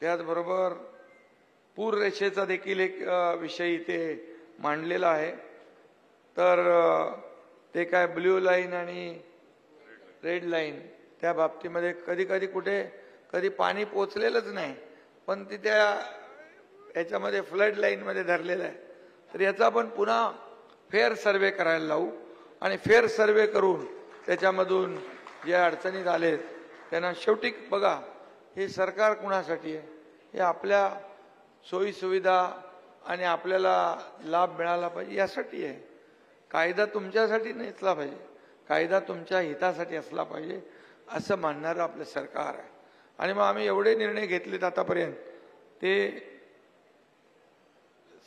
त्याचबरोबर पूररेषेचा देखील एक विषय इथे मांडलेला आहे। तर ते काय ब्ल्यू लाईन आणि रेड लाईन त्या बाबतीमध्ये कधी कधी कुठे कधी पाणी पोचलेलंच नाही, पण ती त्या याच्यामध्ये फ्लड लाईनमध्ये धरलेलं आहे। तर याचा आपण पुन्हा फेअर सर्वे करायला लावू आणि फेअर सर्वे करून त्याच्यामधून जे अडचणीत आले त्यांना शेवटी बघा, हे सरकार कुणासाठी आहे? हे आपल्या सोयी सुविधा आणि आपल्याला लाभ मिळाला पाहिजे यासाठी आहे। कायदा तुमच्यासाठी नसला पाहिजे, कायदा तुमच्या हितासाठी असला पाहिजे असं मानणारं आपलं सरकार आहे। आणि मग आम्ही एवढे निर्णय घेतलेत आतापर्यंत, ते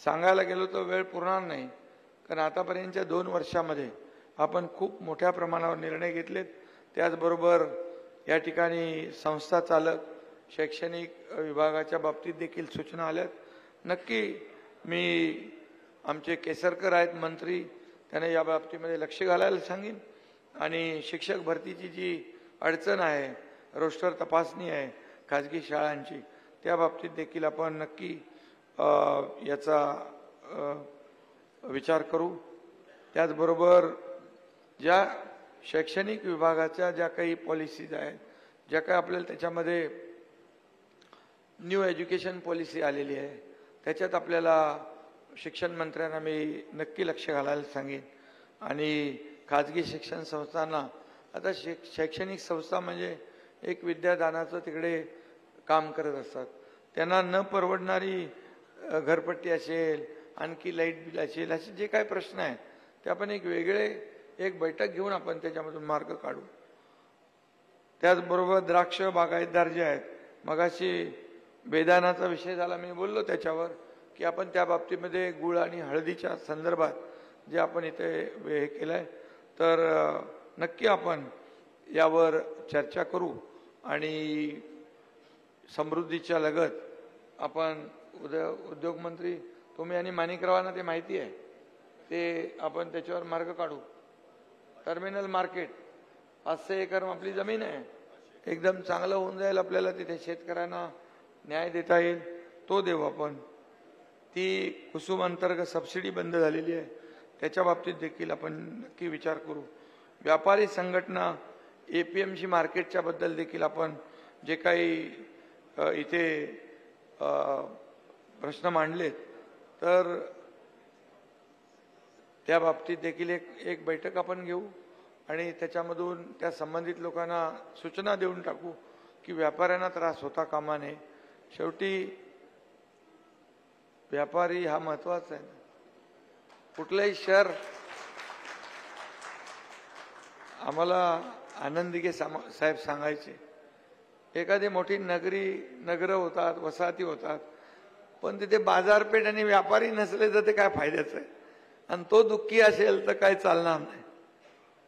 सांगायला गेलो तर वेळ पुरणार नाही, कारण आतापर्यंतच्या 2 वर्षामध्ये आपण खूप मोठ्या प्रमाणावर निर्णय घेतलेत। त्याचबरोबर या ठिकाणी संस्था चालक शैक्षणिक विभागाच्या बाबतीत देखील सूचना आल्यात। नक्की मी आमचे केसरकर आहेत मंत्री, त्यांना या बाबतीमध्ये लक्ष घालायला सांगेन आणि शिक्षक भरतीची जी अडचण आहे, रोस्टर तपासणी आहे खाजगी शाळांची, त्या बाबतीत देखील आपण नक्की याचा विचार करू। त्याचबरोबर ज्या शैक्षणिक विभागाच्या ज्या काही पॉलिसीज आहेत, ज्या काही आपल्याला त्याच्यामध्ये न्यू एज्युकेशन पॉलिसी आलेली आहे, त्याच्यात आपल्याला शिक्षण मंत्र्यांना मी नक्की लक्ष घालायला सांगेन। आणि खाजगी शिक्षण संस्थांना आता शैक्षणिक संस्था म्हणजे एक विद्यादानाचं तिकडे काम करत असतात, त्यांना न परवडणारी घरपट्टी असेल, आणखी लाईट बिल असेल, असे जे काही प्रश्न आहेत ते आपण एक बैठक घेऊन आपण त्याच्यामधून मार्ग काढू। त्याचबरोबर द्राक्ष बागायतदार जे आहेत, मगाशी बेदानाचा विषय झाला, मी बोललो त्याच्यावर की आपण त्या बाबतीमध्ये गुळ आणि हळदीच्या संदर्भात जे आपण इथे हे केलंय, तर नक्की आपण यावर चर्चा करू आणि समृद्धीच्या लगत आपण उद्योगमंत्री तुम्ही आणि माणिकरावांना ते माहिती आहे, ते आपण त्याच्यावर मार्ग काढू। टर्मिनल मार्केट 500 एकर आपली जमीन आहे, एकदम चांगलं होऊन जाईल, आपल्याला तिथे शेतकऱ्यांना न्याय देता येईल, तो देऊ आपण। ती कुसुम अंतर्गत सबसिडी बंद झालेली आहे, त्याच्या बाबतीत देखील आपण नक्की विचार करू। व्यापारी संघटना APMC मार्केटच्या बद्दल देखील आपण जे काही इथे प्रश्न मांडलेत, तर त्या बाबतीत देखील एक बैठक आपण घेऊ आणि त्याच्यामधून त्या संबंधित लोकांना सूचना देऊन टाकू की व्यापाऱ्यांना त्रास होता कामा नये। शेवटी व्यापारी हा महत्वाचा आहे। कुठलंही शहर, आम्हाला आनंद दिघे साहेब सांगायचे, एखादी मोठी नगरं होतात, वसाहती होतात, पण तिथे बाजारपेठ आणि व्यापारी नसले तर ते काय फायद्याचं आहे, आणि तो दुःखी असेल तर काय चालणार नाही।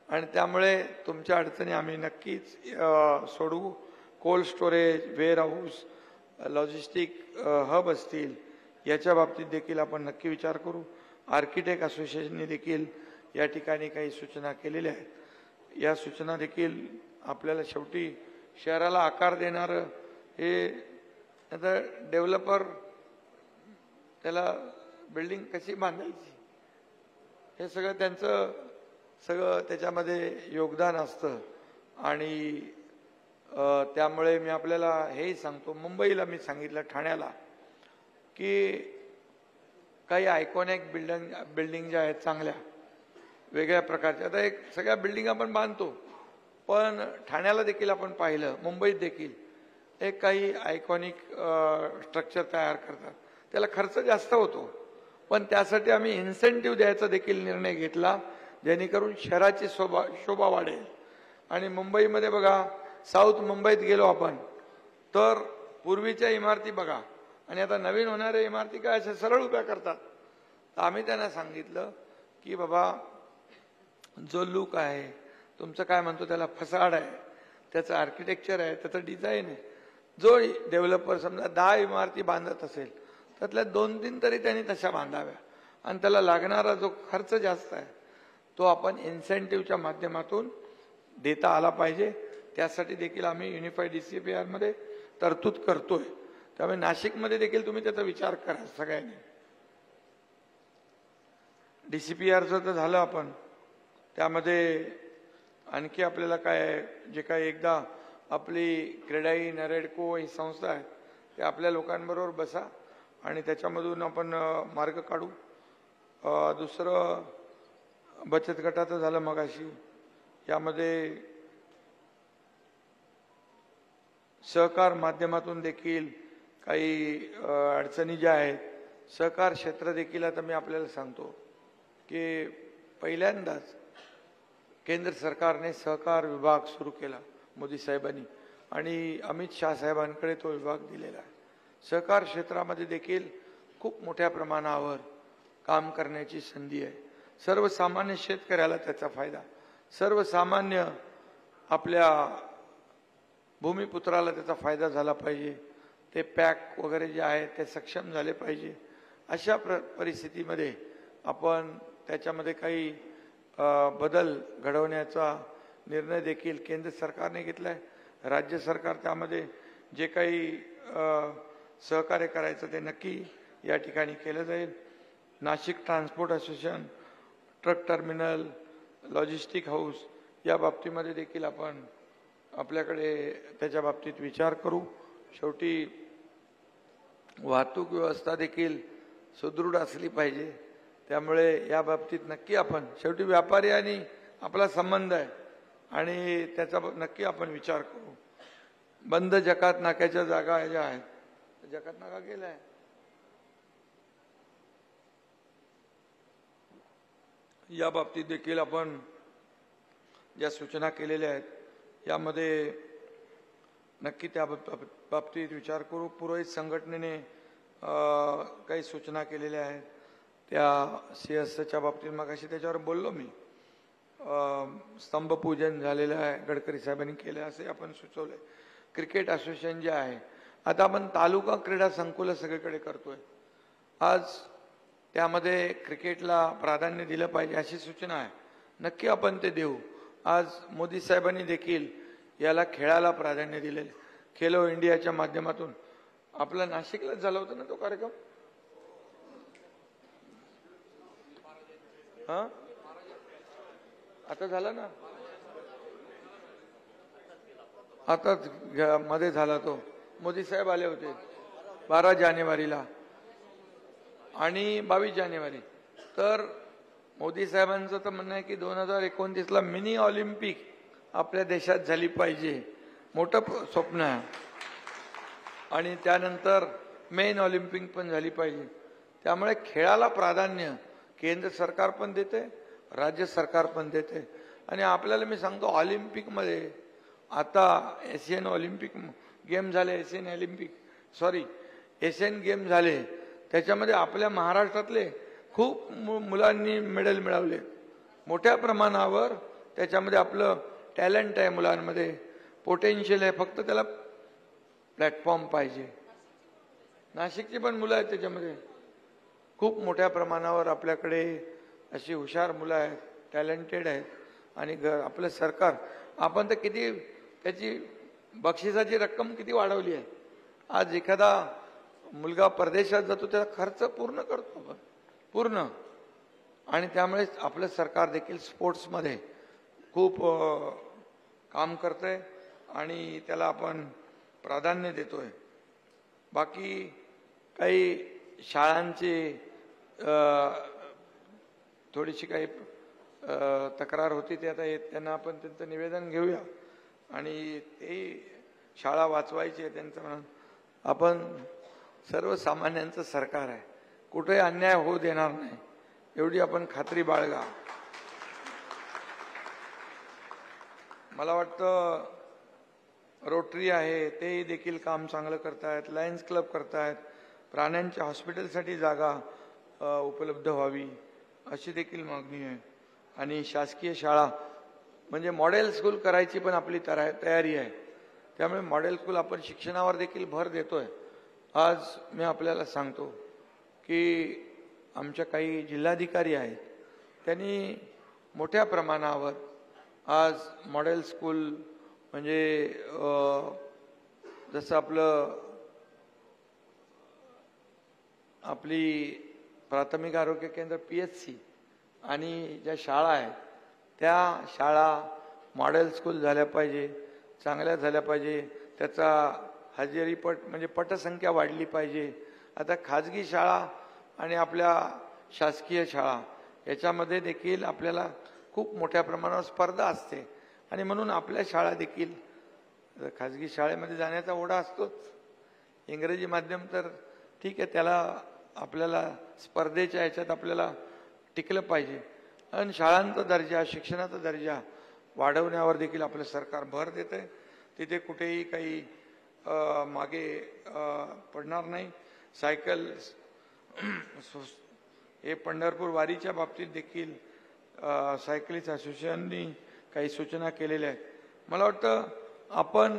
आणि त्यामुळे तुमच्या अडचणी आम्ही नक्कीच सोडवू। Cold storage, warehouse, logistic hub असतील, याच्या बाबतीत देखील आपण नक्की विचार करू। आर्किटेक्ट असोसिएशनने देखील या ठिकाणी काही सूचना केलेल्या आहेत, या सूचना देखील आपल्याला शेवटी शहराला आकार देणारं हे आता डेव्हलपर त्याला बिल्डिंग कशी बांधायची हे सगळं त्याच्यामध्ये योगदान असतं। आणि त्यामुळे मी आपल्याला हेही सांगतो, मुंबईला मी सांगितलं, ठाण्याला, की काही आयकॉनिक बिल्डिंग ज्या आहेत चांगल्या वेगळ्या प्रकारच्या, आता एक सगळ्या बिल्डिंग आपण बांधतो, पण ठाण्याला देखील आपण पाहिलं, मुंबईत देखील एक काही आयकॉनिक स्ट्रक्चर तयार करतात, त्याला खर्च जास्त होतो, पण त्यासाठी आम्ही इन्सेंटिव्ह द्यायचा देखील निर्णय घेतला, जेणेकरून शहराची शोभा वाढेल। आणि मुंबईमध्ये बघा, साऊथ मुंबईत गेलो आपण तर पूर्वीच्या इमारती बघा आणि आता नवीन होणाऱ्या इमारती काय अशा सरळ उभ्या करतात। तर आम्ही त्यांना सांगितलं की बाबा, जो लुक आहे तुमचं, काय म्हणतो त्याला, फसाड आहे, त्याचं आर्किटेक्चर आहे, त्याचं डिझाईन आहे, जो डेव्हलपर समजा 10 इमारती बांधत असेल त्यातल्या 2-3 तरी त्यांनी तशा बांधाव्या, आणि त्याला लागणारा जो खर्च जास्त आहे तो आपण इन्सेंटिव्हच्या माध्यमातून देता आला पाहिजे। त्यासाठी देखील आम्ही युनिफाईड DCPR मध्ये तरतूद करतोय। त्यामुळे नाशिकमध्ये देखील तुम्ही त्याचा विचार करा सगळ्यांनी. DCPRचं तर झालं आपण, त्यामध्ये आणखी आपल्याला काय जे काही एकदा आपली क्रेडाई नरेडको ही संस्था आहे ते आपल्या लोकांबरोबर बसा आणि त्याच्यामधून आपण मार्ग काढू. दुसरं बचत गटाचं झालं मगाशी. यामध्ये सहकार माध्यमातून देखील काही अडचणी ज्या आहेत, सहकार क्षेत्र देखील आता मी आपल्याला सांगतो की पहिल्यांदाच केंद्र सरकारने सहकार विभाग सुरू केला मोदी साहेबांनी आणि अमित शाह साहेबांकडे तो विभाग दिलेला आहे. सहकार क्षेत्रामध्ये देखील खूप मोठ्या प्रमाणावर काम करण्याची संधी आहे. सर्वसामान्य शेतकऱ्याला त्याचा फायदा, सर्वसामान्य आपल्या भूमिपुत्राला त्याचा फायदा झाला पाहिजे. ते पॅक वगैरे जे आहे ते सक्षम झाले पाहिजे. अशा परिस्थितीमध्ये आपण त्याच्यामध्ये काही बदल घडवण्याचा निर्णय देखील केंद्र सरकारने घेतला आहे. राज्य सरकार त्यामध्ये जे काही सहकार्य करायचं ते नक्की या ठिकाणी केलं जाईल. Nashik transport association, truck terminal, logistic house या बाबतीमध्ये देखील आपण आपल्याकडे त्याच्या बाबतीत विचार करू. शेवटी वाहतूक व्यवस्था देखील सुदृढ असली पाहिजे. त्यामुळे या बाबतीत नक्की आपण, शेवटी व्यापारी आणि आपला संबंध आहे आणि त्याचा नक्की आपण विचार करू. बंद जकात नाक्याच्या जागा ज्या आहेत, जकात नाका गेलाय, या बाबतीत देखील आपण ज्या सूचना केलेल्या आहेत यामध्ये नक्की त्या बाबतीत विचार करू. पुरोहित संघटनेने काही सूचना केलेल्या आहेत त्या CSच्या बाबतीत मगाशी त्याच्यावर बोललो मी. स्तंभपूजन झालेलं आहे, गडकरी साहेबांनी केलं असे आपण सुचवलंय. क्रिकेट असोसिएशन जे आहे, आता आपण तालुका क्रीडा संकुल सगळीकडे करतोय. आज त्यामध्ये क्रिकेटला प्राधान्य दिलं पाहिजे अशी सूचना आहे. नक्की आपण ते देऊ. आज मोदी साहेबांनी देखील याला खेळाला प्राधान्य दिलेले. खेलो इंडियाच्या माध्यमातून आपला नाशिकलाच झाला होता ना तो कार्यक्रम. हा आता झाला ना, आता मध्ये झाला तो. मोदी साहेब आले होते 12 जानेवारीला आणि 22 जानेवारी. तर मोदी साहेबांचं तर म्हणणं आहे की 2029ला मिनी ऑलिम्पिक आपल्या देशात झाली पाहिजे, मोठं स्वप्न आहे. आणि त्यानंतर मेन ऑलिम्पिक पण झाली पाहिजे. त्यामुळे खेळाला प्राधान्य केंद्र सरकार पण देते, राज्य सरकार पण देते. आणि आपल्याला मी सांगतो ऑलिम्पिकमध्ये आता एशियन ऑलिम्पिक गेम झाले, एशियन गेम झाले, त्याच्यामध्ये आपल्या महाराष्ट्रातले खूप मुलांनी मेडल मिळवले मोठ्या प्रमाणावर. त्याच्यामध्ये आपलं टॅलेंट आहे, मुलांमध्ये पोटेन्शियल आहे, फक्त त्याला प्लॅटफॉर्म पाहिजे. नाशिकची पण मुलं आहेत त्याच्यामध्ये, खूप मोठ्या प्रमाणावर आपल्याकडे अशी हुशार मुलं आहेत, टॅलेंटेड आहेत. आणि आपलं सरकार, आपण तर किती त्याची बक्षिसाची रक्कम किती वाढवली आहे. आज एखादा मुलगा परदेशात जातो त्याचा खर्च पूर्ण करतो आपण, पूर्ण. आणि त्यामुळे आपलं सरकार देखील स्पोर्ट्समध्ये खूप काम करतंय आणि त्याला आपण प्राधान्य देतोय. बाकी काही शाळांची थोडीशी काही तक्रार होती, ते आता त्यांना आपण त्यांचं निवेदन घेऊया आणि ते शाळा वाचवायची आहे त्यांचं म्हणून. आपण सर्वसामान्यांचं सरकार आहे, कुठेही अन्याय होऊ देणार नाही एवढी आपण खात्री बाळगा. मला वाटतं रोटरी आहे ते देखील काम चांगलं करतायत, लायन्स क्लब करतायत. प्राण्यांच्या हॉस्पिटलसाठी जागा उपलब्ध व्हावी अशी देखील मागणी आहे. आणि शासकीय शाळा म्हणजे मॉडेल स्कूल करायची पण आपली तयारी आहे. त्यामुळे मॉडेल स्कूल आपण शिक्षणावर देखील भर देतोय. आज मी आपल्याला सांगतो की आमच्या काही जिल्हाधिकारी आहेत, त्यांनी मोठ्या प्रमाणावर आज मॉडेल स्कूल म्हणजे जसं आपलं आपली प्राथमिक आरोग्य केंद्र PHC आणि ज्या शाळा आहेत त्या शाळा मॉडेल स्कूल झाल्या पाहिजे, चांगल्या झाल्या पाहिजे, त्याचा हजेरी म्हणजे पटसंख्या वाढली पाहिजे. आता खाजगी शाळा आणि आपल्या शासकीय शाळा याच्यामध्ये देखील आपल्याला खूप मोठ्या प्रमाणावर स्पर्धा असते आणि म्हणून आपल्या शाळा देखील खाजगी शाळेमध्ये जाण्याचा ओढा असतोच. इंग्रजी माध्यम तर ठीक आहे, त्याला आपल्याला स्पर्धेच्या ह्याच्यात आपल्याला टिकलं पाहिजे. आणि शाळांचा दर्जा, शिक्षणाचा दर्जा वाढवण्यावर देखील आपलं सरकार भर देत आहे. तिथे कुठेही काही मागे पडणार नाही. सायकल हे पंढरपूर वारीच्या बाबतीत देखील सायकलिस्ट असोसिएशननी काही सूचना केलेल्या आहेत. मला वाटतं आपण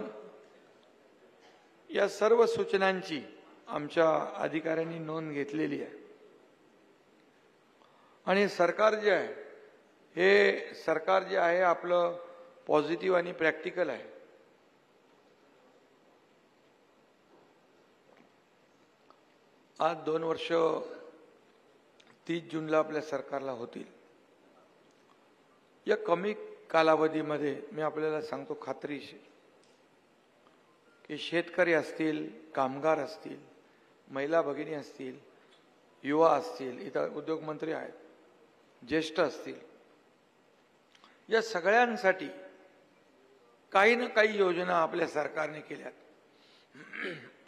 या सर्व सूचनांची आमच्या अधिकाऱ्यांनी नोंद घेतलेली आहे आणि सरकार जे आहे हे सरकार जे आहे आपलं पॉझिटिव्ह आणि प्रॅक्टिकल आहे. आज 2 वर्ष 30 जूनला आपल्या सरकारला होतील. या कमी कालावधीमध्ये मी आपल्याला सांगतो खात्रीशीर की शेतकरी असतील, कामगार असतील, महिला भगिनी असतील, युवा असतील, इतर उद्योगमंत्री आहेत, ज्येष्ठ असतील, या सगळ्यांसाठी काही ना काही योजना आपल्या सरकारने केल्यात.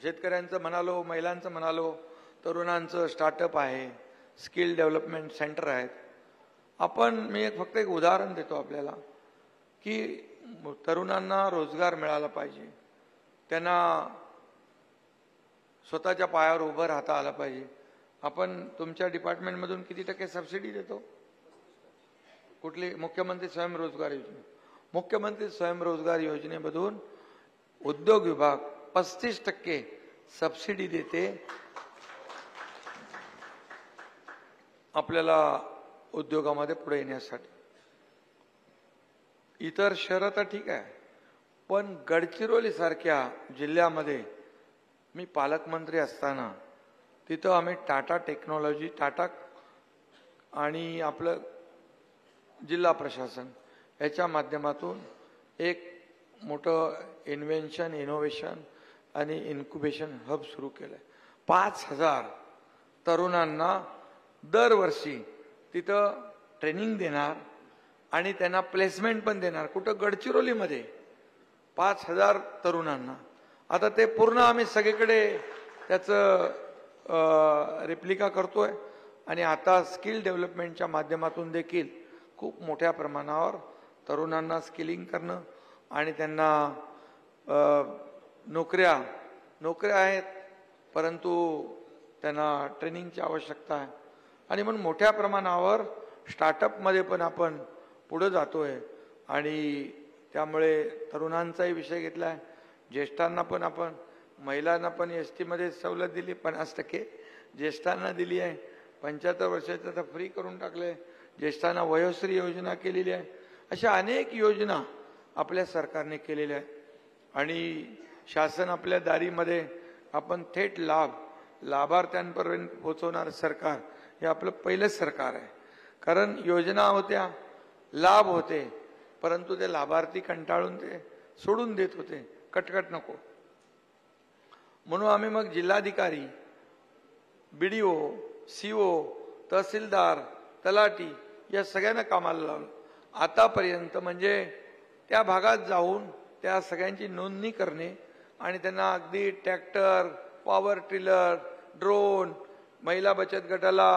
शेतकऱ्यांचं म्हणालो, महिलांचं म्हणालो, तरुणांचं स्टार्टअप आहे, स्किल डेव्हलपमेंट सेंटर आहेत. मी फक्त एक उदाहरण देतो आपल्याला की तरुणांना रोजगार मिळाला पाहिजे, त्यांना स्वतःच्या पायावर उभं राहता आलं पाहिजे. आपण तुमच्या डिपार्टमेंटमधून किती टक्के सबसिडी देतो? कुठली? मुख्यमंत्री स्वयंरोजगार योजना. मुख्यमंत्री स्वयंरोजगार योजनेमधून उद्योग विभाग 35% सबसिडी देते आपल्याला उद्योगामध्ये पुढे येण्यासाठी. इतर शहरं तर ठीक आहे, पण गडचिरोली सारख्या जिल्ह्यामध्ये मी पालकमंत्री असताना तिथं आम्ही टाटा टेक्नॉलॉजी, टाटा आणि आपलं जिल्हा प्रशासन याच्या माध्यमातून एक मोठं इन्व्हेन्शन, इनोव्हेशन आणि इन्क्युबेशन हब सुरू केलंय. 5000 तरुणांना दरवर्षी तिथं ट्रेनिंग देणार आणि त्यांना प्लेसमेंट पण देणार. कुठं? गडचिरोलीमध्ये 5000 तरुणांना. आता ते पूर्ण आम्ही सगळीकडे त्याचं रेप्लिका करतोय आणि आता स्किल डेव्हलपमेंटच्या माध्यमातून देखील खूप मोठ्या प्रमाणावर तरुणांना स्किलिंग करणं आणि त्यांना नोकऱ्या आहेत, परंतु त्यांना ट्रेनिंगची आवश्यकता आहे. आणि म्हणून मोठ्या प्रमाणावर स्टार्टअपमध्ये पण आपण पुढे जातोय आणि त्यामुळे तरुणांचाही विषय घेतला आहे. ज्येष्ठांना पण आपण, महिलांना पण ST मध्ये सवलत दिली, 50% ज्येष्ठांना दिली आहे. 75 वर्षाचं तर फ्री करून टाकलंय. ज्येष्ठांना वयोश्री योजना केलेली आहे. अशा अनेक योजना आपल्या सरकारने केलेल्या आहेत आणि शासन आपल्या दारीमध्ये आपण थेट लाभार्थ्यांपर्यंत पोहोचवणारं सरकार हे आपलं पहिलंच सरकार आहे. कारण योजना होत्या, लाभ होते, परंतु ते लाभार्थी कंटाळून ते सोडून देत होते. कटकट नको म्हणून आम्ही मग जिल्हाधिकारी, BDO, CO, तहसीलदार, तलाठी या सगळ्यांना कामाला लावलं. आतापर्यंत म्हणजे त्या भागात जाऊन त्या सगळ्यांची नोंदणी करणे आणि त्यांना अगदी ट्रॅक्टर, पॉवर टिलर, ड्रोन, महिला बचत गटाला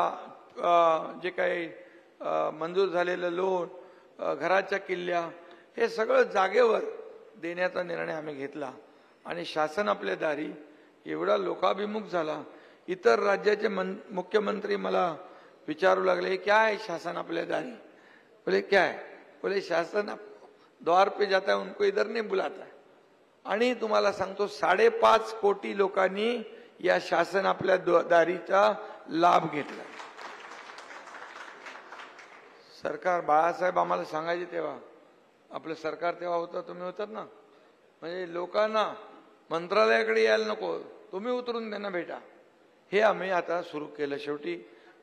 जे काही मंजूर झालेलं लोन, घराच्या किल्ल्या, हे सगळं जागेवर देण्याचा निर्णय आम्ही घेतला आणि शासन आपल्या दारी एवढा लोकाभिमुख झाला. इतर राज्याचे मुख्यमंत्री मला विचारू लागले, क्या है शासन आपल्या दारी? बोले क्या है? बोले शासन द्वार पे जाता है, उनको इधर नहीं बुलाता है. आणि तुम्हाला सांगतो 5.5 कोटी लोकांनी या शासन आपल्या दारीचा लाभ घेतला. सरकार बाळासाहेब आम्हाला सांगायचे तेव्हा, आपलं सरकार तेव्हा होतं, तुम्ही होतात ना, म्हणजे लोकांना मंत्रालयाकडे यायला नको, तुम्ही उतरून त्यांना भेटा. हे आम्ही आता सुरू केलं. शेवटी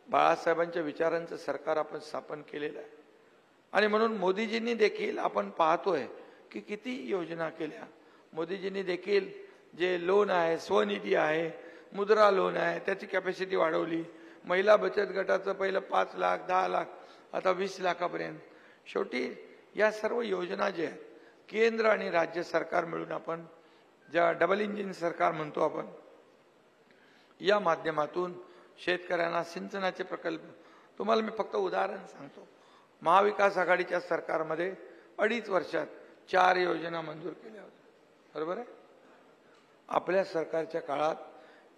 बाळासाहेबांच्या विचारांचं सरकार आपण स्थापन केलेलं आहे आणि म्हणून मोदीजींनी देखील आपण पाहतोय की किती योजना केल्या. मोदीजींनी देखील जे लोन आहे, स्वनिधी आहे, मुद्रा लोन आहे, त्याची कॅपॅसिटी वाढवली. महिला बचत गटाचं पहिलं 5 लाख, 10 लाख, आता 20 लाखापर्यंत. शेवटी या सर्व योजना ज्या आहेत केंद्र आणि राज्य सरकार मिळून आपण ज्या डबल इंजिन सरकार म्हणतो आपण, या माध्यमातून शेतकऱ्यांना सिंचनाचे प्रकल्प. तुम्हाला मी फक्त उदाहरण सांगतो. महाविकास आघाडीच्या सरकारमध्ये 2.5 वर्षात 4 योजना मंजूर केल्या होत्या, बरोबर आहे. आपल्या सरकारच्या काळात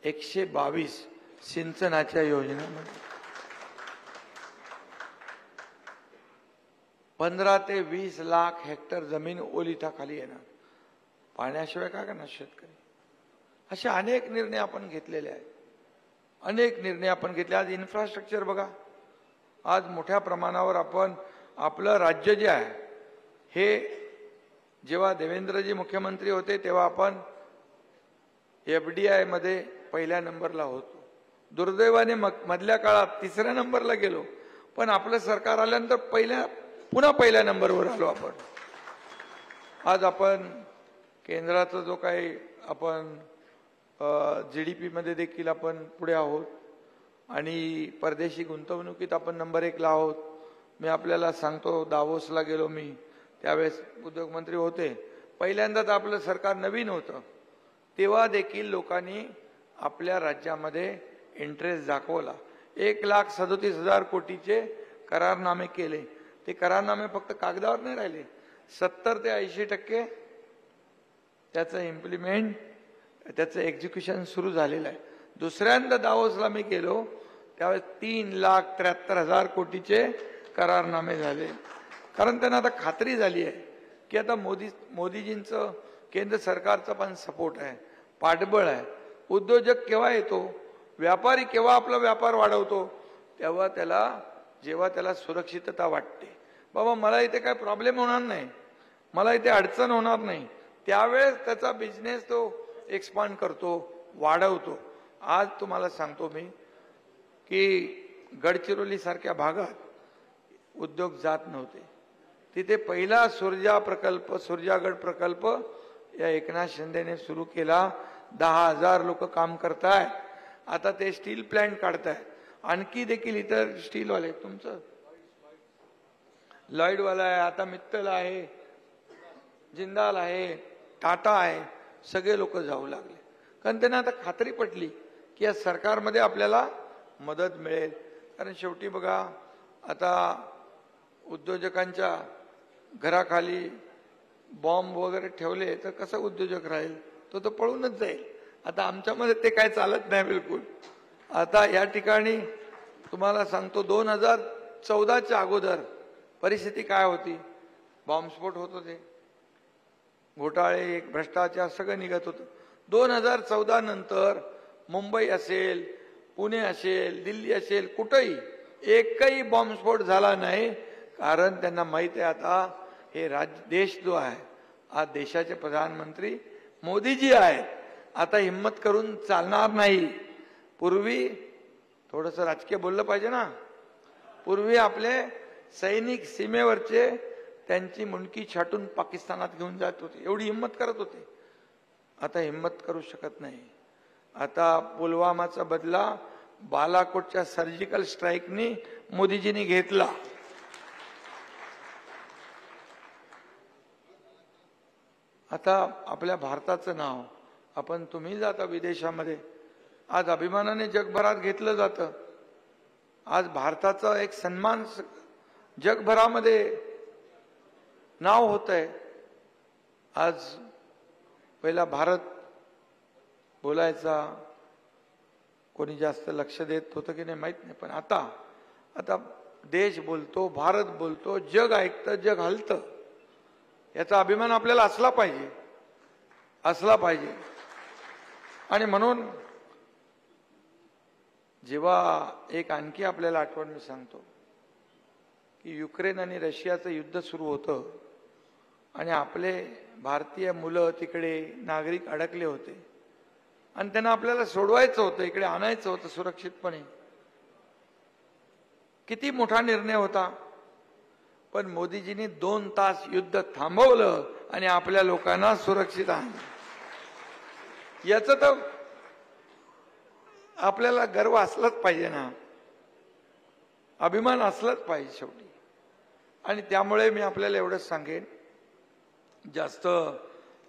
122 सिंचनाच्या योजना मंजूर. 15 ते 20 लाख हेक्टर जमीन ओलिताखाली येणार. पाण्याशिवाय काय करणार शेतकरी. असे अनेक निर्णय आपण घेतलेले आहेत. अनेक निर्णय आपण घेतले. आज इन्फ्रास्ट्रक्चर बघा. आज मोठ्या प्रमाणावर आपण आपलं राज्य जे आहे हे, जेव्हा देवेंद्रजी मुख्यमंत्री होते तेव्हा आपण FDI मध्ये पहिल्या नंबरला होतो. दुर्दैवाने मधल्या काळात 3ऱ्या नंबरला गेलो. पण आपलं सरकार आल्यानंतर पुन्हा पहिल्या नंबरवर आलो आपण. आज आपण केंद्राचा जो काही आपण GDP मध्ये देखील आपण पुढे आहोत आणि परदेशी गुंतवणुकीत आपण नंबर 1 ला आहोत. मी आपल्याला सांगतो, दावोसला गेलो मी, त्यावेळेस उद्योगमंत्री होते. पहिल्यांदाच आपलं सरकार नवीन होतं, तेव्हा देखील लोकांनी आपल्या राज्यामध्ये इंटरेस्ट दाखवला. 1,37,000 कोटीचे करारनामे केले. ते करारनामे फक्त कागदावर नाही राहिले, 70 ते 80% त्याचं इम्प्लिमेंट, त्याचं एक्झिक्युशन सुरू झालेलं आहे. दुसऱ्यांदा दावोसला मी गेलो त्यावेळेस 3,73,000 कोटीचे करारनामे झाले. कारण त्यांना आता खात्री झाली आहे की आता मोदीजींचं केंद्र सरकारचा पण सपोर्ट आहे, पाठबळ आहे. उद्योजक केव्हा येतो, व्यापारी केव्हा आपला व्यापार वाढवतो, तेव्हा जेव्हा त्याला सुरक्षितता वाटते. बाबा मला इथे काय प्रॉब्लेम होणार नाही, मला इथे अडचण होणार नाही, त्यावेळेस त्याचा बिझनेस तो एक्सपांड करतो, वाढवतो. आज तुम्हाला सांगतो मी की गडचिरोली सारख्या भागात उद्योग जात नव्हते. तिथे पहिला सुरजागड प्रकल्प या एकनाथ शिंदेने सुरू केला. 10,000 लोक काम करताय. आता ते स्टील प्लांट काढताय. आणखी देखील इतर स्टीलवाले, तुमचं लॉयडवाला आहे, आता मित्तल आहे, जिंदाल आहे, टाटा आहे, सगळे लोक जाऊ लागले. कारण त्यांना आता खात्री पटली की या सरकारमध्ये आपल्याला मदत मिळेल. कारण शेवटी बघा, आता उद्योजकांच्या घराखाली बॉम्ब वगैरे ठेवले तर कसं उद्योजक राहील, तो तर पळूनच जाईल. आता आमच्यामध्ये ते काय चालत नाही बिलकुल. आता या ठिकाणी तुम्हाला सांगतो, 2014च्या अगोदर परिस्थिती काय होती. बॉम्बस्फोट होत होते, घोटाळे, भ्रष्टाचार सगळं निघत होतं. 2014 नंतर मुंबई असेल, पुणे असेल, दिल्ली असेल, कुठेही एकही बॉम्बस्फोट झाला नाही. कारण त्यांना माहित आहे आता हे देश जो आहे, आज देशाचे प्रधानमंत्री मोदीजी आहेत. आता हिम्मत करून चालणार नाही. पूर्वी थोडंसं राजकीय बोललं पाहिजे ना. पूर्वी आपले सैनिक सीमेवरचे त्यांची मुंडकी छाटून पाकिस्तानात घेऊन जात होते, एवढी हिम्मत करत होते. आता हिम्मत करू शकत नाही. आता पुलवामाचा बदला बालाकोटच्या सर्जिकल स्ट्राईकनी मोदीजींनी घेतला. आता आपल्या भारताचं नाव आपण, तुम्ही जाता विदेशामध्ये, आज अभिमानाने जगभरात घेतलं जातं. आज भारताचा एक सन्मान जगभरामध्ये नाव होत आहे. आज पहिला भारत बोलायचा, कोणी जास्त लक्ष देत होतं की नाही माहित नाही, पण आता देश बोलतो, भारत बोलतो, जग ऐकतं, जग हलतं. याचा अभिमान आपल्याला असला पाहिजे. आणि म्हणून जेव्हा एक आणखी आपल्याला आठवण मी सांगतो की युक्रेन आणि रशियाचं युद्ध सुरू होतं आणि आपले भारतीय मुलं तिकडे नागरिक अडकले होते आणि त्यांना आपल्याला सोडवायचं होतं, इकडे आणायचं होतं सुरक्षितपणे. किती मोठा निर्णय होता. पण मोदीजींनी 2 तास युद्ध थांबवलं आणि आपल्या लोकांना सुरक्षित आणलं. याचं तर आपल्याला गर्व असलाच पाहिजे ना, अभिमान असलाच पाहिजे शेवटी. आणि त्यामुळे मी आपल्याला एवढंच सांगेन, जास्त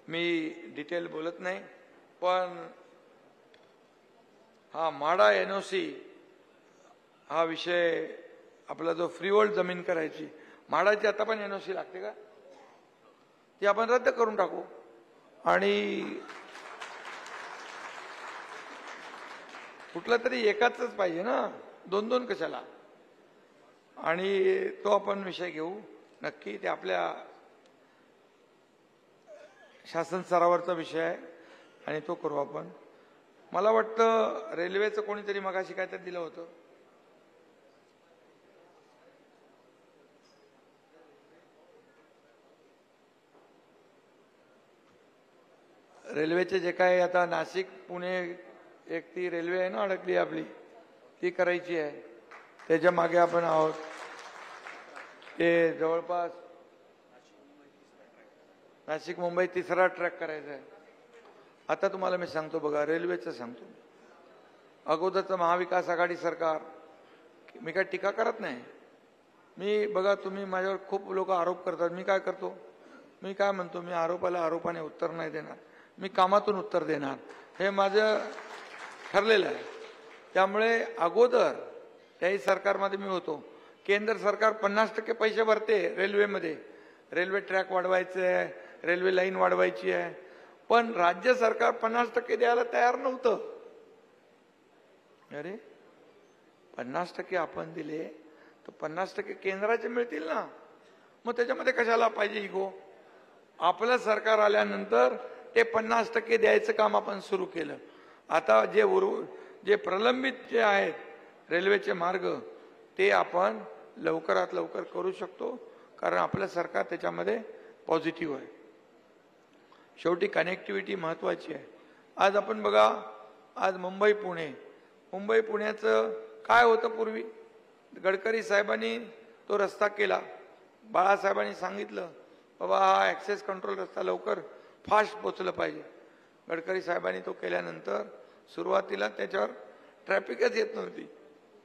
मी डिटेल बोलत नाही, पण हा माडा एनओसी हा विषय आपला जो फ्रीहोल्ड जमीन करायची, म्हाडाची आता पण एनओसी लागते का, ती आपण रद्द करून टाकू. आणि कुठला तरी एकाच पाहिजे ना, 2-2 कशाला. आणि तो आपण विषय घेऊ नक्की, ते आपल्या शासन स्तरावरचा विषय आहे आणि तो करू आपण. मला वाटतं रेल्वेचं कोणीतरी मगाशी काय तर दिलं होतं, रेल्वेचे जे काय आता नाशिक पुणे एक ती रेल्वे आहे ना अडकली आपली, ती करायची आहे. त्याच्या मागे आपण आहोत. ते जवळपास नाशिक मुंबई 3रा ट्रॅक करायचा आहे. आता तुम्हाला मी सांगतो बघा, रेल्वेचं सांगतो. अगोदरचं महाविकास आघाडी सरकार, मी काय टीका करत नाही. मी बघा, तुम्ही माझ्यावर खूप लोक आरोप करतात. मी काय करतो, मी काय म्हणतो, मी आरोपाला आरोपाने उत्तर नाही देणार, मी कामातून उत्तर देणार. हे माझं ठरलेलं आहे. त्यामुळे अगोदर त्याही सरकारमध्ये मी होतो. केंद्र सरकार 50% पैसे भरते रेल्वेमध्ये, रेल्वे ट्रॅक वाढवायचे आहे, रेल्वे लाईन वाढवायची आहे, पण राज्य सरकार 50% द्यायला तयार नव्हतं. अरे 50% आपण दिले तर 50% केंद्राचे मिळतील ना, मग त्याच्यामध्ये कशाला पाहिजे इगो. आपलं सरकार आल्यानंतर ते 50% द्यायचं काम आपण सुरू केलं. आता जे प्रलंबित जे आहेत रेल्वेचे मार्ग, ते आपण लवकरात लवकर करू शकतो, कारण आपलं सरकार त्याच्यामध्ये पॉझिटिव्ह आहे. शेवटी कनेक्टिव्हिटी महत्वाची आहे. आज आपण बघा, आज मुंबई पुण्याचं काय होतं पूर्वी, गडकरी साहेबांनी तो रस्ता केला, बाळासाहेबांनी सांगितलं बाबा हा ॲक्सेस कंट्रोल रस्ता लवकर फास्ट पोचलं पाहिजे. गडकरी साहेबांनी तो केल्यानंतर सुरुवातीला त्याच्यावर ट्रॅफिकच येत नव्हती,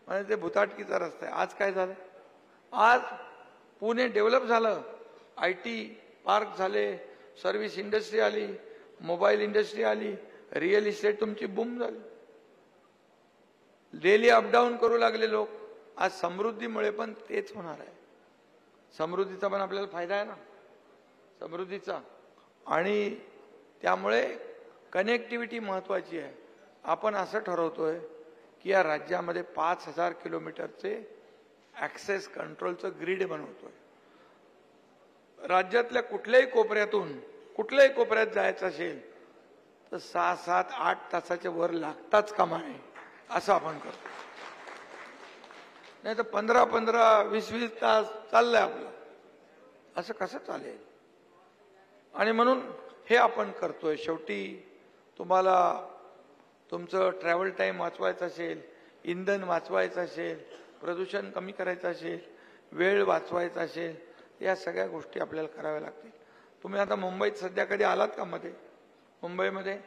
म्हणजे ते भुताटकीचा रस्ता आहे. आज काय झालं, आज पुणे डेव्हलप झालं, IT पार्क झाले, सर्व्हिस इंडस्ट्री आली, मोबाईल इंडस्ट्री आली, रिअल इस्टेट तुमची बूम झाली, डेली अपडाऊन करू लागले लोक. आज समृद्धीमुळे पण तेच होणार आहे. समृद्धीचा पण आपल्याला फायदा आहे ना, समृद्धीचा. आणि त्यामुळे कनेक्टिव्हिटी महत्वाची आहे. आपण असं ठरवतोय की या राज्यामध्ये 5000 किलोमीटरचे ॲक्सेस कंट्रोलचं ग्रीड बनवतोय. राज्यातल्या कुठल्याही कोपऱ्यात जायचं असेल तर 6, 7, 8 तासाच्या वर लागताच कामा नये, असं आपण करतो. नाही तर 15, 20 तास चाललंय आपलं, असं कसं चालेल. आणि म्हणून हे आपण करतोय. शेवटी तुम्हाला तुमचं ट्रॅव्हल टाईम वाचवायचं असेल, इंधन वाचवायचं असेल, प्रदूषण कमी करायचं असेल, वेळ वाचवायचा असेल, या सगळ्या गोष्टी आपल्याला कराव्या लागतील. तुम्ही आता मुंबईत सध्या कधी आलात का मध्ये? मुंबईमध्ये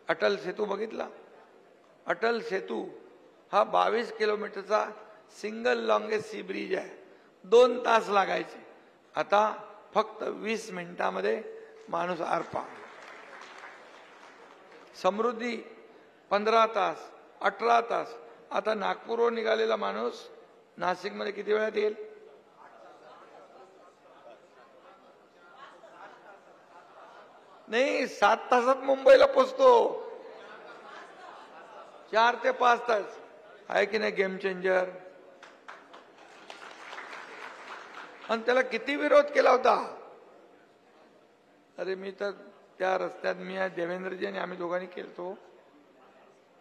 अटल सेतू बघितला? अटल सेतू हा 22 किलोमीटरचा सिंगल लॉंगेस्ट सी ब्रिज आहे. 2 तास लागायचे, आता फक्त 20 मिनिटामध्ये माणूस आरपार. समृद्धी 15 तास, 18 तास. आता नागपूरवर निघालेला माणूस नाशिकमध्ये किती वेळात येईल? नाही, 7 तासात मुंबईला पोहोचतो. 4 ते 5 तास आहे की नाही गेम चेंजर. आणि त्याला किती विरोध केला होता. अरे मी तर त्या रस्त्यात, मी देवेंद्रजी आणि आम्ही दोघांनी केलतो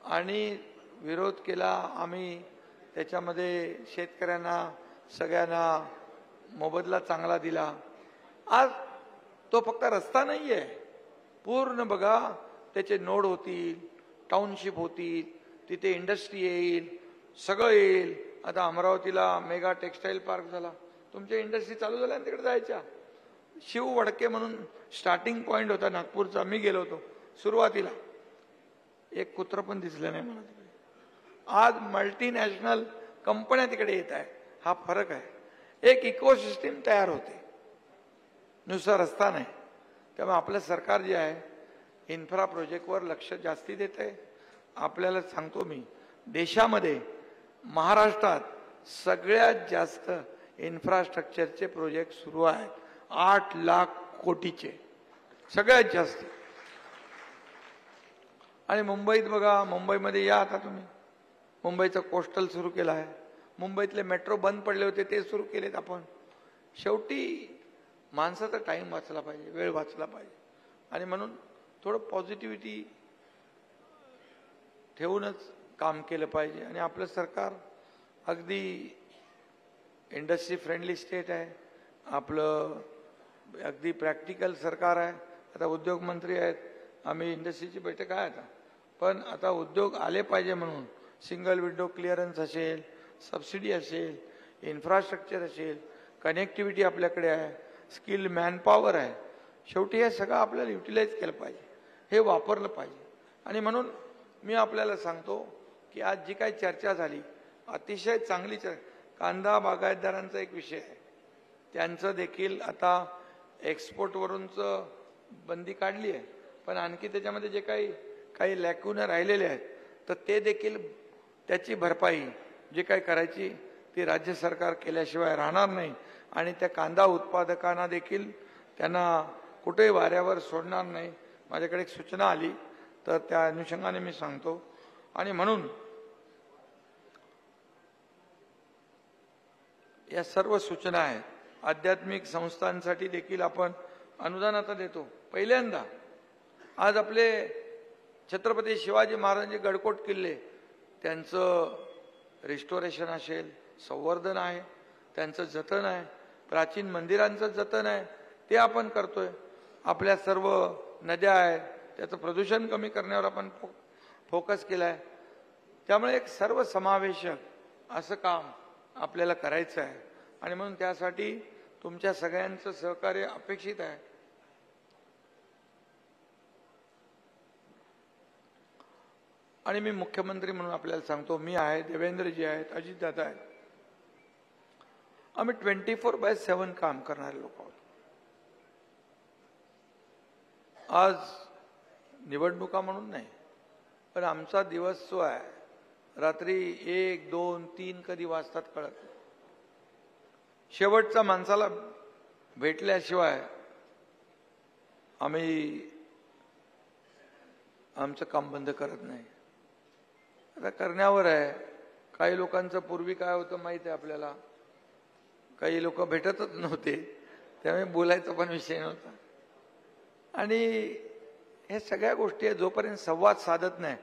आणि विरोध केला आम्ही. त्याच्यामध्ये शेतकऱ्यांना सगळ्यांना मोबदला चांगला दिला. आज तो फक्त रस्ता नाहीये, पूर्ण बघा त्याचे नोड होतील, टाउनशिप होतील, तिथे इंडस्ट्री येईल, सगळं येईल. आता अमरावतीला मेगा टेक्सटाईल पार्क झाला, तुमच्या इंडस्ट्री चालू झाल्या ना तिकडे जायच्या. शिव वडके म्हणून स्टार्टिंग पॉइंट होता नागपूरचा, मी गेलो होतो सुरुवातीला, एक कुत्र पण दिसलं नाही मला तिकडे. आज मल्टीनॅशनल कंपन्या तिकडे येत आहे. हा फरक आहे. एक इकोसिस्टीम तयार होते, नुसता रस्ता नाही. त्यामुळे आपलं सरकार जे आहे इन्फ्रा प्रोजेक्टवर लक्ष जास्ती देत आहे. आपल्याला सांगतो मी, देशामध्ये महाराष्ट्रात सगळ्यात जास्त इन्फ्रास्ट्रक्चरचे प्रोजेक्ट सुरू आहेत. 8 लाख कोटीचे सगळ्यात जास्त. आणि मुंबईत बघा, मुंबईमध्ये या आता तुम्ही, मुंबईचं कोस्टल सुरू केलं आहे. मुंबईतले मेट्रो बंद पडले होते, ते सुरू केलेत आपण. शेवटी माणसाचा टाइम वाचला पाहिजे, वेळ वाचला पाहिजे. आणि म्हणून थोडं पॉझिटिव्हिटी ठेवूनच काम केलं पाहिजे. आणि आपलं सरकार अगदी इंडस्ट्री फ्रेंडली स्टेट आहे. आपलं अगदी प्रॅक्टिकल सरकार आहे. आता उद्योग मंत्री आहेत, आम्ही इंडस्ट्रीची बैठक आहे आता. पण आता उद्योग आले पाहिजे म्हणून सिंगल विंडो क्लिअरन्स असेल, सबसिडी असेल, इन्फ्रास्ट्रक्चर असेल, कनेक्टिव्हिटी आपल्याकडे आहे, स्किल मॅनपॉवर आहे. शेवटी हे सगळं आपल्याला युटिलाइज केलं पाहिजे, हे वापरलं पाहिजे. आणि म्हणून मी आपल्याला सांगतो की आज जी काही चर्चा झाली अतिशय चांगली कांदा बागायतदारांचा एक विषय आहे. त्यांचं देखील आता एक्सपोर्टवरूनच बंदी काढली आहे, पण आणखी त्याच्यामध्ये जे काही लॅक्युना राहिलेले आहेत तर ते देखील त्याची भरपाई जे काही करायची ती राज्य सरकार केल्याशिवाय राहणार नाही. आणि त्या कांदा उत्पादकांना देखील त्यांना कुठेही वाऱ्यावर सोडणार नाही. माझ्याकडे एक सूचना आली तर त्या अनुषंगाने मी सांगतो. आणि म्हणून या सर्व सूचना आहेत. आध्यात्मिक संस्थांसाठी देखील आपण अनुदान आता देतो पहिल्यांदा. आज आपले छत्रपती शिवाजी महाराजांचे गडकोट किल्ले त्यांचं रिस्टोरेशन असेल, संवर्धन आहे, त्यांचं जतन आहे, प्राचीन मंदिरांचं जतन आहे, ते आपण करतोय. आपल्या सर्व नद्या आहेत त्याचं प्रदूषण कमी करण्यावर आपण फोकस केला आहे. त्यामुळे एक सर्वसमावेशक असं काम आपल्याला करायचं आहे. आणि म्हणून त्यासाठी तुमच्या सगळ्यांचं सहकार्य अपेक्षित आहे. आणि मी मुख्यमंत्री म्हणून आपल्याला सांगतो, मी आहे, देवेंद्रजी आहेत, अजितदादा आहेत, आम्ही 24/7 काम करणारे लोक आहोत. आज निवडणुका म्हणून नाही, पण आमचा दिवस जो आहे रात्री 1, 2, 3 कधी वाजतात कळत नाही. शेवटचा माणसाला भेटल्याशिवाय आम्ही आमचं काम बंद करत नाही. आता करण्यावर आहे. काही लोकांचं पूर्वी काय होतं माहिती आहे आपल्याला, काही लोक भेटतच नव्हते, त्यामुळे बोलायचा पण विषय नव्हता. आणि हे सगळ्या गोष्टी जोपर्यंत संवाद साधत नाही.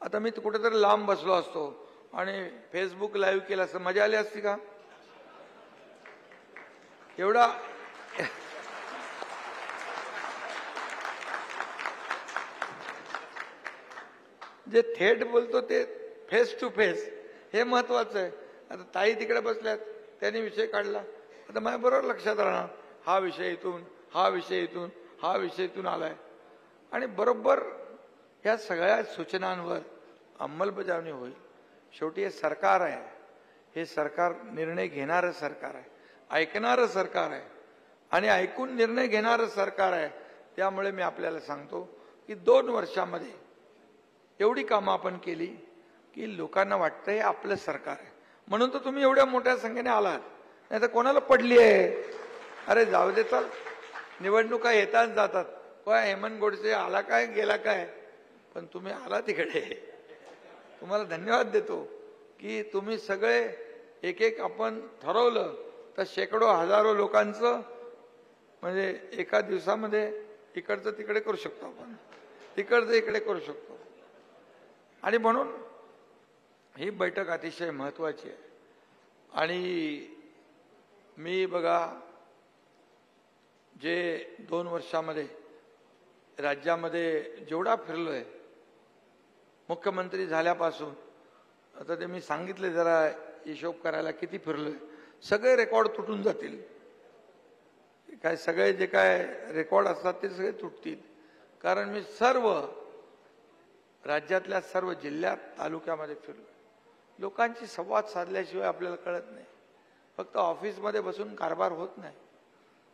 आता मी कुठेतरी लांब बसलो असतो आणि फेसबुक लाईव्ह केलं असतं, मजा आली असती का? एवढा जे थेट बोलतो ते फेस टू फेस हे महत्वाचं आहे. आता ताई तिकडे बसल्यात, त्यांनी विषय काढला, आता माझ्या बरोबर लक्षात राहणार हा विषय इथून, हा विषय इथून, हा विषय इथून आलाय. आणि बरोबर ह्या सगळ्या सूचनांवर अंमलबजावणी होईल. शेवटी हे सरकार आहे, हे सरकार निर्णय घेणारं सरकार आहे, ऐकणारं सरकार आहे आणि ऐकून निर्णय घेणारं सरकार आहे. त्यामुळे मी आपल्याला सांगतो की 2 वर्षामध्ये एवढी कामं आपण केली की लोकांना वाटतं हे आपलं सरकार आहे. म्हणून तर तुम्ही एवढ्या मोठ्या संख्येने आलात, नाही तर कोणाला पडली आहे. अरे जाऊ दे, चल, निवडणुका येतात जातात, काय हेमंत गोडसे आला काय गेला काय, पण तुम्ही आला तिकडे. तुम्हाला धन्यवाद देतो की तुम्ही सगळे एक एक आपण ठरवलं तर शेकडो हजारो लोकांचं म्हणजे एका दिवसामध्ये इकडचं तिकडे करू शकतो आपण, तिकडचं इकडे करू शकतो. आणि म्हणून ही बैठक अतिशय महत्वाची आहे. आणि मी बघा जे 2 वर्षामध्ये राज्यामध्ये जेवढा फिरलोय, मुख्यमंत्री झाल्यापासून आता ते मी सांगितले जरा हिशोब करायला किती फिरलोय, सगळे रेकॉर्ड तुटून जातील. काय सगळे जे काय रेकॉर्ड असतात ते सगळे तुटतील. कारण मी सर्व राज्यातल्या सर्व जिल्ह्यात तालुक्यामध्ये फिरलो. लोकांशी संवाद साधल्याशिवाय आपल्याला कळत नाही. फक्त ऑफिसमध्ये बसून कारभार होत नाही,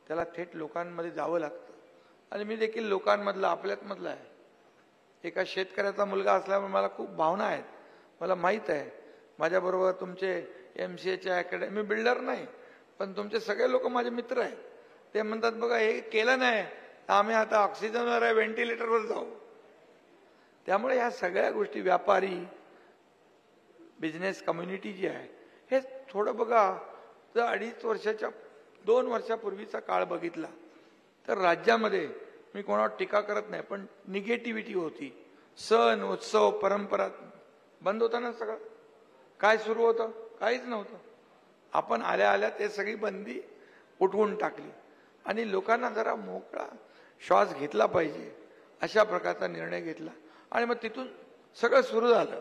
त्याला थेट लोकांमध्ये जावं लागतं. आणि मी देखील लोकांमधला आपल्यातमधला आहे. एका शेतकऱ्याचा मुलगा असल्यामुळे मला खूप भावना आहेत. मला माहीत आहे माझ्याबरोबर तुमचे MCAच्या अकॅडमी, मी बिल्डर नाही पण तुमचे सगळे लोक माझे मित्र आहेत. ते म्हणतात बघा हे केलं नाही तर आम्ही आता ऑक्सिजनवर आहे, व्हेंटिलेटरवर जाऊ. त्यामुळे ह्या सगळ्या गोष्टी, व्यापारी, बिझनेस कम्युनिटी जी आहे, हे थोडं बघा. जर 2.5 वर्षाच्या 2 वर्षापूर्वीचा काळ बघितला तर राज्यामध्ये, मी कोणावर टीका करत नाही, पण निगेटिव्हिटी होती. सण उत्सव परंपरा बंद होता ना सगळं. काय सुरू होतं? काहीच नव्हतं. आपण आल्या आल्या ते सगळी बंदी उठवून टाकली आणि लोकांना जरा मोकळा श्वास घेतला पाहिजे अशा प्रकारचा निर्णय घेतला. आणि मग तिथून सगळं सुरू झालं.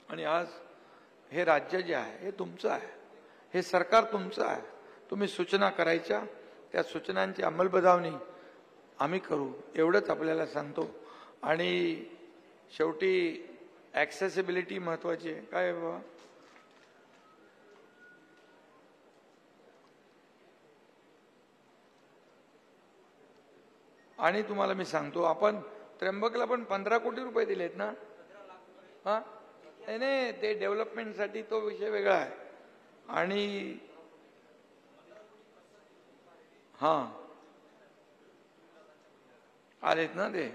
आणि आज हे राज्य जे आहे हे तुमचं आहे, हे सरकार तुमचं आहे. तुम्ही सूचना करायच्या, त्या सूचनांची अंमलबजावणी आम्ही करू, एवढंच आपल्याला सांगतो. आणि शेवटी ॲक्सेसिबिलिटी महत्वाची आहे. काय बाबा, आणि तुम्हाला मी सांगतो, आपण त्र्यंबकला पण 15 कोटी रुपये दिलेत ना. हा नाही, ते डेव्हलपमेंटसाठी तो विषय वेगळा आहे. आणि हा आलेत ना ते.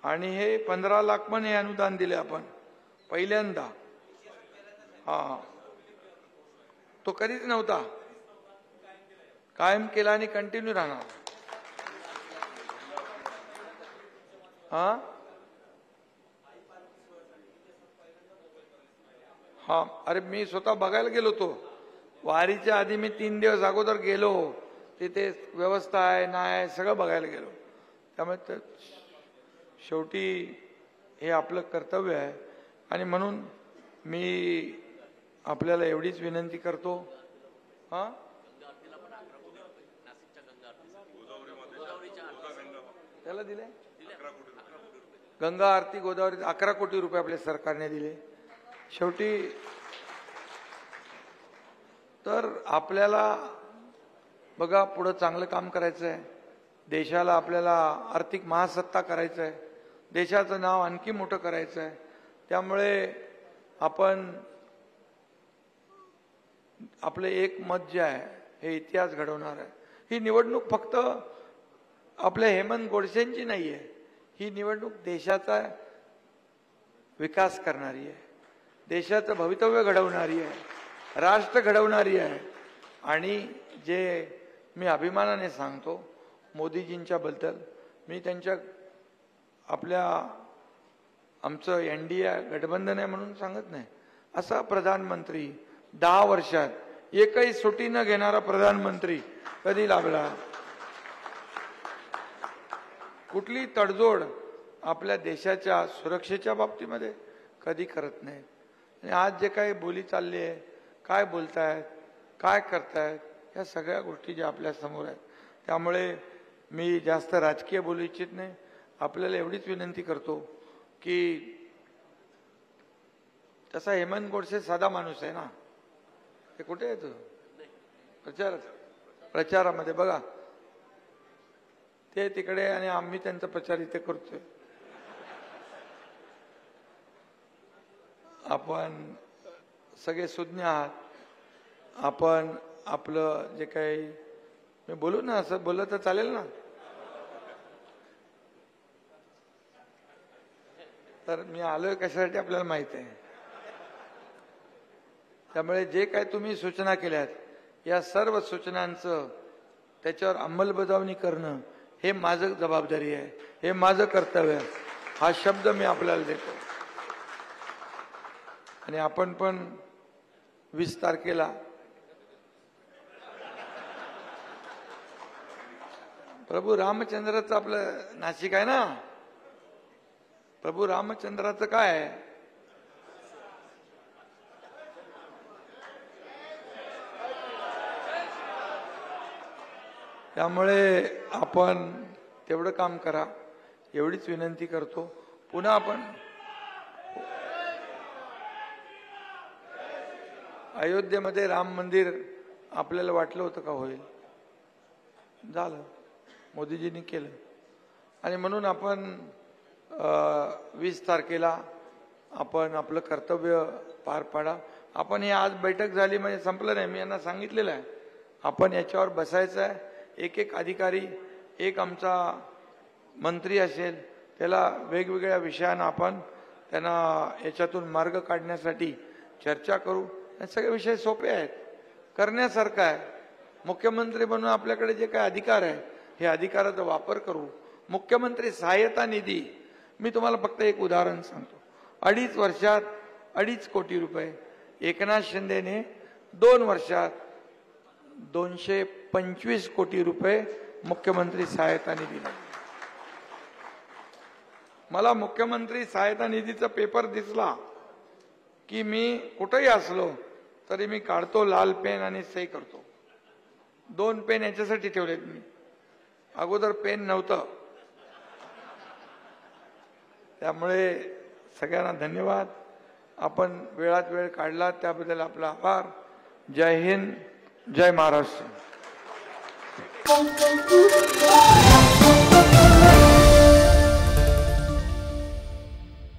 आणि हे 15 लाख पण हे अनुदान दिले आपण पहिल्यांदा. हा, तो कधीच नव्हता, कायम केला आणि कंटिन्यू राहणार. हा हा, अरे मी स्वतः बघायला गेलो होतो. वारीच्या आधी मी 3 दिवस अगोदर गेलो, तिथे व्यवस्था आहे नाही सगळं बघायला गेलो. त्यामुळे शेवटी हे आपलं कर्तव्य आहे. आणि म्हणून मी आपल्याला एवढीच विनंती करतो. हा, त्याला दिले गंगा आरती गोदावरी 11 कोटी रुपये आपल्या सरकारने दिले. शेवटी तर आपल्याला बघा पुढं चांगलं काम करायचं आहे. देशाला आपल्याला आर्थिक महासत्ता करायचं आहे. देशाचं नाव आणखी मोठं करायचं आहे. त्यामुळे आपण आपलं एक मत जे आहे हे इतिहास घडवणार आहे. ही निवडणूक फक्त आपल्या हेमंत गोडसेंची नाही आहे. ही निवडणूक देशाचा विकास करणारी आहे, देशाचं भवितव्य घडवणारी आहे, राष्ट्र घडवणारी आहे. आणि जे मी अभिमानाने सांगतो मोदीजींच्या बद्दल, मी त्यांच्या आमचं NDA गठबंधन आहे म्हणून सांगत नाही. असा प्रधानमंत्री 10 वर्षात एकही सुट्टी न घेणारा प्रधानमंत्री कधी लाभला? कुठली तडजोड आपल्या देशाच्या सुरक्षेच्या बाबतीमध्ये कधी करत नाही. आणि आज जे काही बोली चालली आहे, काय बोलतायत, काय करतायत, या सगळ्या गोष्टी ज्या आपल्या समोर आहेत. त्यामुळे मी जास्त राजकीय बोलू इच्छित नाही. आपल्याला एवढीच विनंती करतो की तसा हेमंत गोडसे साधा माणूस आहे ना. ते कुठे आहे तो प्रचारामध्ये बघा, ते तिकडे आणि आम्ही त्यांचा प्रचार इथे करतोय. आपण सगळे सुज्ञ आहात. आपण आपलं जे काही मी बोलू ना, असं बोललं तर चालेल ना. तर मी आलोय कशासाठी आपल्याला माहित आहे. त्यामुळे जे काही तुम्ही सूचना केल्यात, या सर्व सूचनांचं त्याच्यावर अंमलबजावणी करणं हे माझं जबाबदारी आहे, हे माझं कर्तव्य आहे. हा शब्द मी आपल्याला देतो. आणि आपण पण 20 तारखेला प्रभू रामचंद्राचं आपलं नाशिक आहे ना, प्रभू रामचंद्राचं काय आहे? त्यामुळे आपण तेवढं काम करा एवढीच विनंती करतो. पुन्हा आपण अयोध्येमध्ये राम मंदिर आपल्याला वाटलं होतं का होईल? झालं, मोदीजींनी केलं. आणि म्हणून आपण 20 तारखेला आपण आपलं कर्तव्य पार पाडा. आपण हे आज बैठक झाली म्हणजे संपलं नाही. मी यांना सांगितलेलं आहे आपण याच्यावर बसायचं आहे. एक एक अधिकारी, एक आमचा मंत्री असेल, त्याला वेगवेगळ्या विषयांना आपण त्यांना याच्यातून मार्ग काढण्यासाठी चर्चा करू. हे सगळे विषय सोपे आहेत, करण्यासारखं आहे. मुख्यमंत्री बनून आपल्याकडे जे काही अधिकार आहे हे अधिकाराचा वापर करू. मुख्यमंत्री सहायता निधी, मी तुम्हाला फक्त एक उदाहरण सांगतो. 2.5 वर्षात 2.5 कोटी रुपये एकनाथ शिंदेने 2 वर्षात 225 कोटी रुपये मुख्यमंत्री सहायता निधीला. मला मुख्यमंत्री सहायता निधीचा पेपर दिसला की मी कुठेही असलो तरी मी काढतो लाल पेन आणि सही करतो. 2 पेन याच्यासाठी ठेवलेत मी. अगोदर पेन नव्हतं. त्यामुळे सगळ्यांना धन्यवाद. आपण वेळात वेळ काढला त्याबद्दल आपला आभार. जय हिंद, जय महाराष्ट्र.